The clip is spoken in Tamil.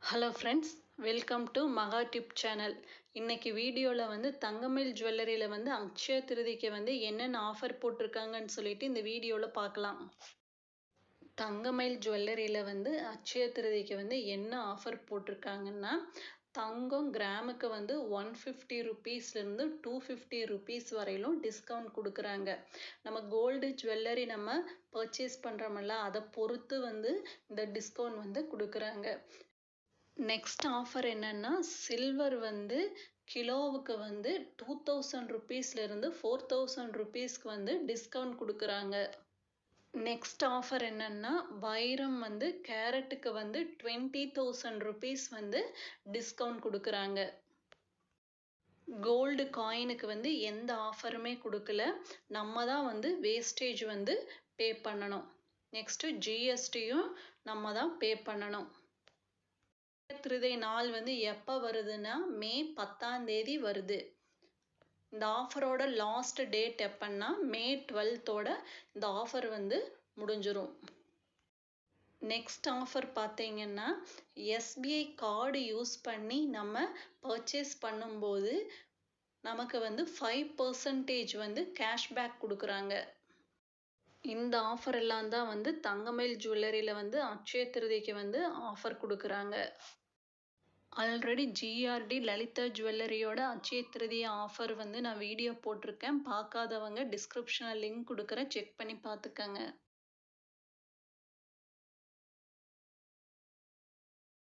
ஹலோ ஃப்ரெண்ட்ஸ், வெல்கம் டு மகா டிப் சேனல். இன்னைக்கு வீடியோவில் வந்து தங்கமயில் ஜுவல்லரியில் வந்து அக்ஷய திருதிக்கு வந்து என்னென்ன ஆஃபர் போட்டிருக்காங்கன்னு சொல்லிட்டு இந்த வீடியோவில் பார்க்கலாம். தங்கமயில் ஜுவல்லரியில் வந்து அக்ஷய திருதிக்கு வந்து என்ன ஆஃபர் போட்டிருக்காங்கன்னா, தங்கம் கிராமுக்கு வந்து 150 ருபீஸ்லேருந்து 250 ருபீஸ் வரையிலும் டிஸ்கவுண்ட் கொடுக்குறாங்க. நம்ம கோல்டு ஜுவல்லரி நம்ம பர்ச்சேஸ் பண்ணுறோம்ல, அதை பொறுத்து வந்து இந்த டிஸ்கவுண்ட் வந்து கொடுக்குறாங்க. நெக்ஸ்ட் ஆஃபர் என்னன்னா, சில்வர் வந்து கிலோவுக்கு வந்து 2000 ருபீஸ்லேருந்து 4000 ருபீஸ்க்கு வந்து டிஸ்கவுண்ட் கொடுக்குறாங்க. நெக்ஸ்ட் ஆஃபர் என்னன்னா, வைரம் வந்து கேரட்டுக்கு வந்து 20,000 ருபீஸ் வந்து டிஸ்கவுண்ட் கொடுக்குறாங்க. கோல்டு காயினுக்கு வந்து எந்த ஆஃபருமே கொடுக்கல. நம்ம தான் வந்து வேஸ்டேஜ் வந்து பே பண்ணணும். நெக்ஸ்ட்டு ஜிஎஸ்டியும் நம்ம தான் பே பண்ணணும். திருதை நாள் வந்து எப்போ வருதுன்னா, மே 10ஆம் தேதி வருது. இந்த ஆஃபரோட லாஸ்ட் டேட் எப்பன்னா, மே 12தோட இந்த ஆஃபர் வந்து முடிஞ்சிரும். நெக்ஸ்ட் ஆஃபர் பார்த்தீங்கன்னா, எஸ்பிஐ கார்டு யூஸ் பண்ணி நம்ம பர்ச்சேஸ் பண்ணும்போது நமக்கு வந்து 5% வந்து கேஷ்பேக் கொடுக்குறாங்க. இந்த ஆஃபர் எல்லாம் தான் வந்து தங்கமயில் ஜுவல்லரியில் வந்து அக்ஷய திருதிக்கு வந்து ஆஃபர் கொடுக்குறாங்க. ஆல்ரெடி ஜிஆர்டி லலிதா ஜுவல்லரியோட அக்ஷய திருதி ஆஃபர் வந்து நான் வீடியோ போட்டிருக்கேன். பார்க்காதவங்க டிஸ்கிரிப்ஷனில் லிங்க் கொடுக்குறேன், செக் பண்ணி பார்த்துக்கங்க.